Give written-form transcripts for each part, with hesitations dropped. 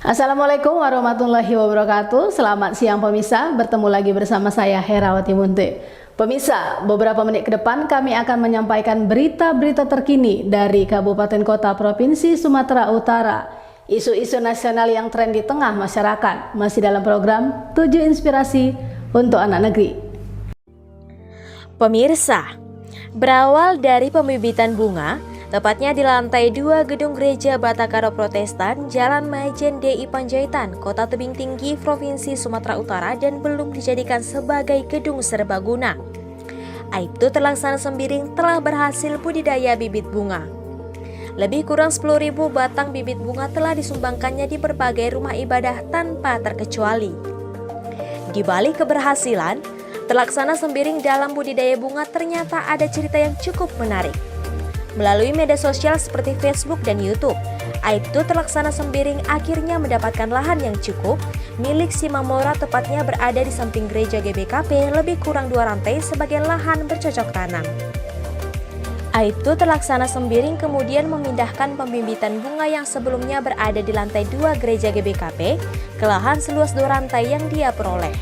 Assalamualaikum warahmatullahi wabarakatuh. Selamat siang pemirsa, bertemu lagi bersama saya Herawati Munte. Pemirsa, beberapa menit ke depan kami akan menyampaikan berita-berita terkini dari Kabupaten Kota Provinsi Sumatera Utara. Isu-isu nasional yang tren di tengah masyarakat masih dalam program 7 Inspirasi untuk Anak Negeri. Pemirsa, berawal dari pembibitan bunga, tepatnya di lantai 2 gedung gereja Batakaro Protestan, Jalan Majen DI Panjaitan, Kota Tebing Tinggi, Provinsi Sumatera Utara dan belum dijadikan sebagai gedung serbaguna. Aibtu Terlaksana Sembiring telah berhasil budidaya bibit bunga. Lebih kurang 10.000 batang bibit bunga telah disumbangkannya di berbagai rumah ibadah tanpa terkecuali. Di balik keberhasilan, Terlaksana Sembiring dalam budidaya bunga ternyata ada cerita yang cukup menarik. Melalui media sosial seperti Facebook dan YouTube, Aibtu Terlaksana Sembiring akhirnya mendapatkan lahan yang cukup milik Simamora, tepatnya berada di samping gereja GBKP, lebih kurang 2 rantai sebagai lahan bercocok tanam. Aibtu Terlaksana Sembiring kemudian memindahkan pembibitan bunga yang sebelumnya berada di lantai 2 gereja GBKP ke lahan seluas 2 rantai yang dia peroleh.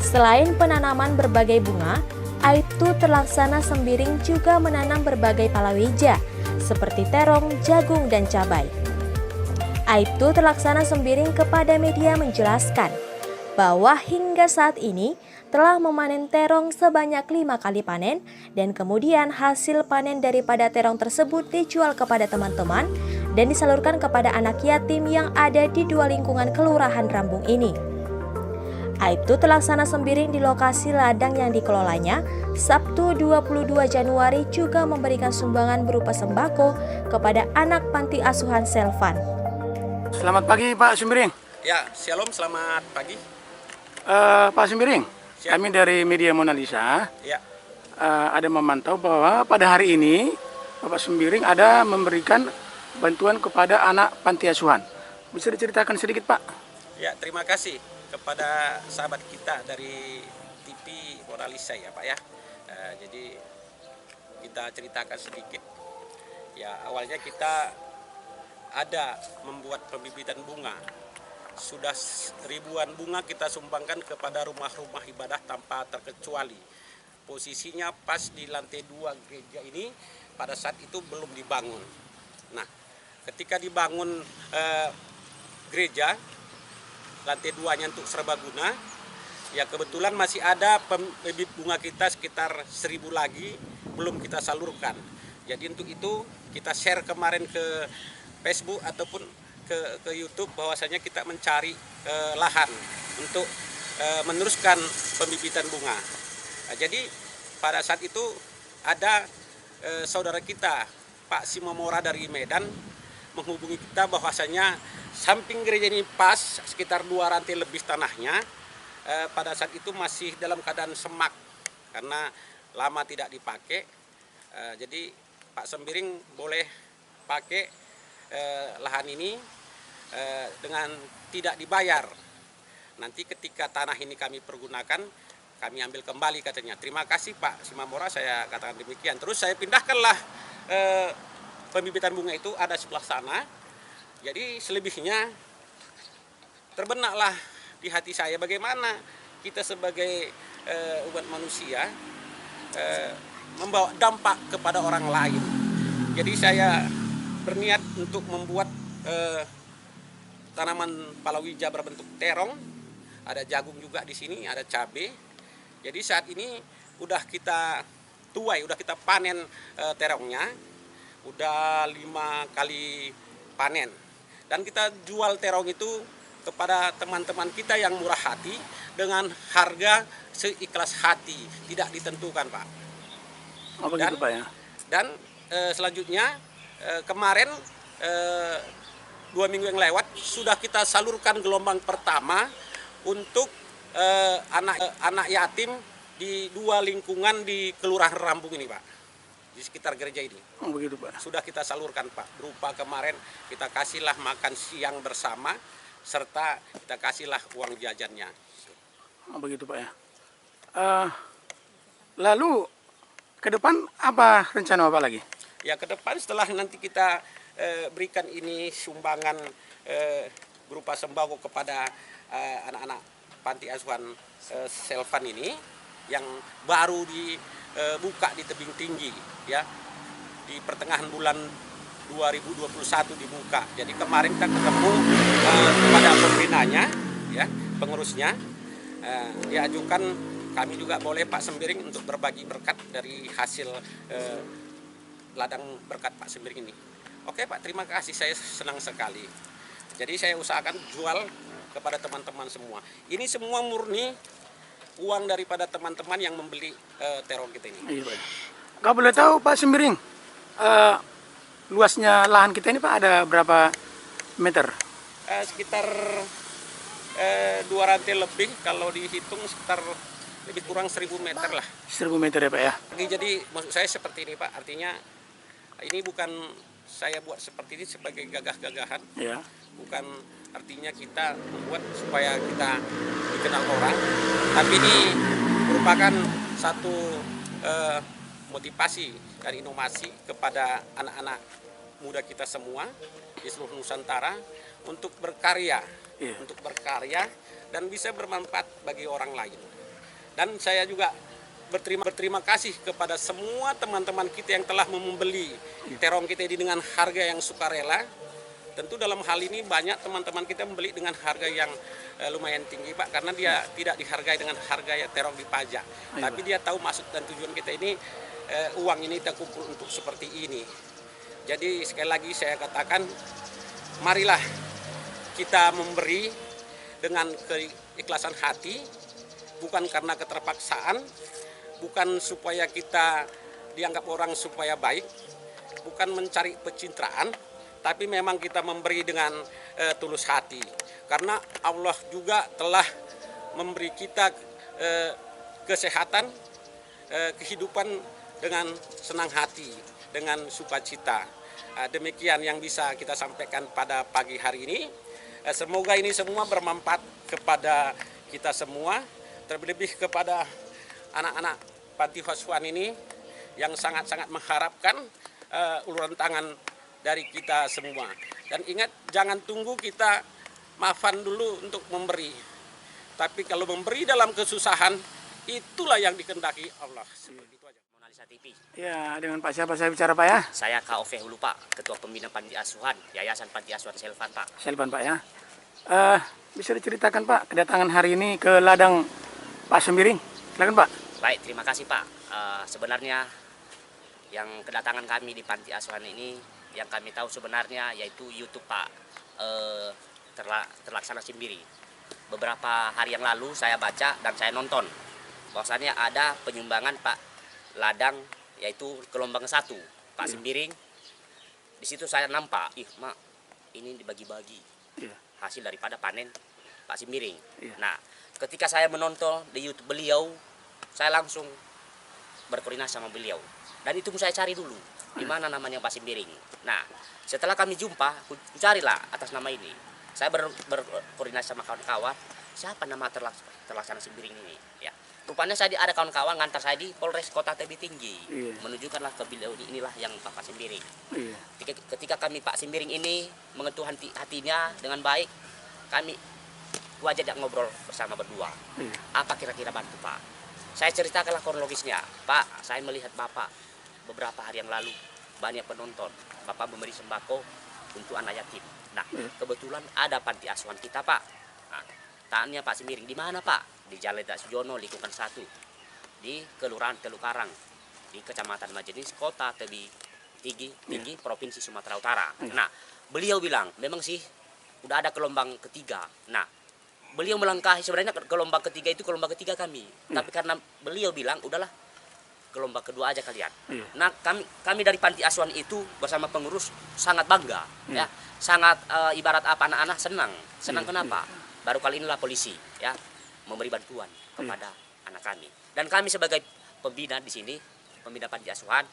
Selain penanaman berbagai bunga, Aibtu Terlaksana Sembiring juga menanam berbagai palawija seperti terong, jagung, dan cabai. Aibtu Terlaksana Sembiring kepada media menjelaskan bahwa hingga saat ini telah memanen terong sebanyak 5 kali panen dan kemudian hasil panen daripada terong tersebut dijual kepada teman-teman dan disalurkan kepada anak yatim yang ada di 2 lingkungan Kelurahan Rambung ini. Aibtu Terlaksana Sembiring di lokasi ladang yang dikelolanya, Sabtu 22 Januari juga memberikan sumbangan berupa sembako kepada anak panti asuhan Selvan. Selamat pagi Pak Sembiring. Ya, shalom, selamat pagi. Pak Sembiring, Siap. kami dari media Mona Lisa Ya, ada memantau bahwa pada hari ini Bapak Sembiring ada memberikan bantuan kepada anak panti asuhan. Bisa diceritakan sedikit Pak? ya, terima kasih kepada sahabat kita dari TV Mona Lisa ya Pak ya. Jadi kita ceritakan sedikit. Ya, awalnya kita ada membuat pembibitan bunga. Sudah ribuan bunga kita sumbangkan kepada rumah-rumah ibadah tanpa terkecuali. Posisinya pas di lantai 2 gereja ini pada saat itu belum dibangun. Nah, ketika dibangun gereja lantai 2-nya untuk serbaguna, ya kebetulan masih ada bibit bunga kita sekitar 1.000 lagi belum kita salurkan. Jadi untuk itu kita share kemarin ke Facebook ataupun ke YouTube bahwasanya kita mencari lahan untuk meneruskan pembibitan bunga. Nah, jadi pada saat itu ada saudara kita Pak Simamora dari Medan menghubungi kita bahwasanya samping gereja ini pas sekitar 2 rantai lebih tanahnya pada saat itu masih dalam keadaan semak karena lama tidak dipakai. Jadi Pak Sembiring boleh pakai lahan ini dengan tidak dibayar. Nanti ketika tanah ini kami pergunakan, kami ambil kembali katanya. Terima kasih Pak Simamora, saya katakan demikian. Terus saya pindahkanlah pembibitan bunga itu ada sebelah sana. Jadi selebihnya terbenaklah di hati saya bagaimana kita sebagai umat manusia membawa dampak kepada orang lain. Jadi saya berniat untuk membuat tanaman palawija berbentuk terong, ada jagung juga di sini, ada cabai. Jadi saat ini udah kita tuai, udah kita panen terongnya, udah 5 kali panen. Dan kita jual terong itu kepada teman-teman kita yang murah hati dengan harga seikhlas hati, tidak ditentukan Pak. Oh begitu Pak ya. Dan selanjutnya kemarin 2 minggu yang lewat sudah kita salurkan gelombang pertama untuk anak yatim di 2 lingkungan di Kelurahan Rambung ini Pak, di sekitar gereja ini. Oh begitu Pak. Sudah kita salurkan Pak, berupa kemarin kita kasihlah makan siang bersama serta kita kasihlah uang jajannya. Oh begitu Pak ya. Lalu ke depan apa rencana Bapak lagi? Ya ke depan setelah nanti kita berikan ini sumbangan berupa sembako kepada anak-anak panti asuhan Selvan ini yang baru dibuka di tebing tinggi ya, di pertengahan bulan 2021 dibuka. Jadi kemarin kita ketemu kepada pembinanya ya, pengurusnya, diajukan kami juga boleh Pak Sembiring untuk berbagi berkat dari hasil ladang berkat Pak Sembiring ini. Oke Pak, terima kasih, saya senang sekali. Jadi saya usahakan jual kepada teman-teman semua. Ini semua murni uang daripada teman-teman yang membeli terong kita ini. Iya, Pak. Kalau boleh tahu Pak Sembiring, luasnya lahan kita ini Pak ada berapa meter? Sekitar 2 rantai lebih, kalau dihitung sekitar lebih kurang 1000 meter lah. 1000 meter ya Pak ya? Jadi maksud saya seperti ini Pak, artinya ini bukan saya buat seperti ini sebagai gagah-gagahan. Ya. Bukan artinya kita membuat supaya kita dikenal orang, tapi ini merupakan satu motivasi dan inovasi kepada anak-anak muda kita semua di seluruh Nusantara untuk berkarya, untuk berkarya dan bisa bermanfaat bagi orang lain. Dan saya juga berterima kasih kepada semua teman-teman kita yang telah membeli terong kita ini dengan harga yang sukarela. Tentu dalam hal ini banyak teman-teman kita membeli dengan harga yang lumayan tinggi Pak, karena dia tidak dihargai dengan harga ya terong dipajak. Tapi dia tahu maksud dan tujuan kita ini, uang ini kita kumpul untuk seperti ini. Jadi sekali lagi saya katakan, marilah kita memberi dengan keikhlasan hati, bukan karena keterpaksaan, bukan supaya kita dianggap orang supaya baik, bukan mencari pencitraan, tapi memang kita memberi dengan tulus hati. Karena Allah juga telah memberi kita kesehatan, kehidupan dengan senang hati, dengan sukacita. Demikian yang bisa kita sampaikan pada pagi hari ini. Semoga ini semua bermanfaat kepada kita semua, terlebih kepada anak-anak panti asuhan ini yang sangat-sangat mengharapkan uluran tangan dari kita semua. Dan ingat, jangan tunggu kita maafan dulu untuk memberi. Tapi kalau memberi dalam kesusahan, itulah yang dikehendaki Allah. Seperti itu aja. Monalisa TV. Ya, dengan Pak siapa saya bicara Pak ya? Saya KOV Hulu Pak, Ketua Pembina Panti Asuhan, Yayasan Panti Asuhan Selvan Pak. Selvan Pak ya. Bisa diceritakan Pak kedatangan hari ini ke ladang Pak Sembiring? Silakan Pak. Baik, terima kasih Pak. Sebenarnya yang kedatangan kami di Panti Asuhan ini, yang kami tahu sebenarnya yaitu YouTube Pak terlaksana sendiri. Beberapa hari yang lalu saya baca dan saya nonton bahwasannya ada penyumbangan Pak ladang yaitu gelombang 1 Pak Sembiring. Di situ saya nampak, Mak, ini dibagi-bagi hasil daripada panen Pak Sembiring. Nah, ketika saya menonton di YouTube beliau, saya langsung berkoordinasi sama beliau. Dan itu saya cari dulu, di mana namanya Pak Sembiring. Nah, setelah kami jumpa, carilah atas nama ini. Saya berkoordinasi sama kawan-kawan, siapa nama terlaksana Sembiring ini. Ya, rupanya saya ada kawan-kawan ngantar saya di Polres Kota Tebing Tinggi, menunjukkanlah ke beliau inilah yang Pak Sembiring. Ketika kami Pak Sembiring ini mengetuk hatinya dengan baik, kami wajah ngobrol bersama berdua. Apa kira-kira bantu Pak? Saya ceritakanlah kronologisnya. Pak, saya melihat Bapak beberapa hari yang lalu banyak penonton. Bapak memberi sembako untuk anak yatim. Nah, kebetulan ada panti asuhan kita Pak. Nah, tanya Pak Sembiring, di mana Pak? Di Jalan Dak Sujono, lingkungan 1, di Kelurahan Teluk Karang, di Kecamatan Majenis, Kota Tebing Tinggi, Provinsi Sumatera Utara. Nah, beliau bilang, memang sih udah ada gelombang ketiga. Nah, beliau melangkahi, sebenarnya gelombang ketiga itu gelombang ketiga kami. Tapi karena beliau bilang, udahlah gelombang kedua aja kalian. Nah, kami dari panti asuhan itu bersama pengurus sangat bangga, ya, sangat ibarat apa anak-anak senang kenapa? Baru kali inilah polisi, ya, memberi bantuan kepada anak kami. Dan kami sebagai pembina di sini, pembina panti asuhan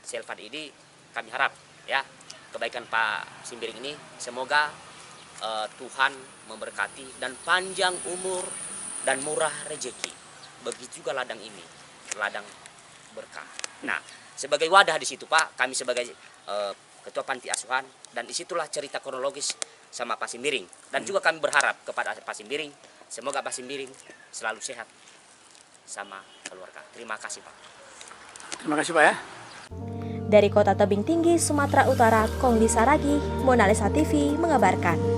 Selvan ini, kami harap, ya, kebaikan Pak Sembiring ini semoga Tuhan memberkati dan panjang umur dan murah rezeki. Begitu juga ladang ini, ladang berkah. Nah, sebagai wadah di situ Pak, kami sebagai ketua panti asuhan, dan disitulah cerita kronologis sama Pak Simbiring. Dan juga kami berharap kepada Pak Simbiring, semoga Pak Simbiring selalu sehat sama keluarga. Terima kasih Pak. Terima kasih Pak ya. Dari Kota Tebing Tinggi, Sumatera Utara, Kongli Saragi, Mona Lisa TV mengabarkan.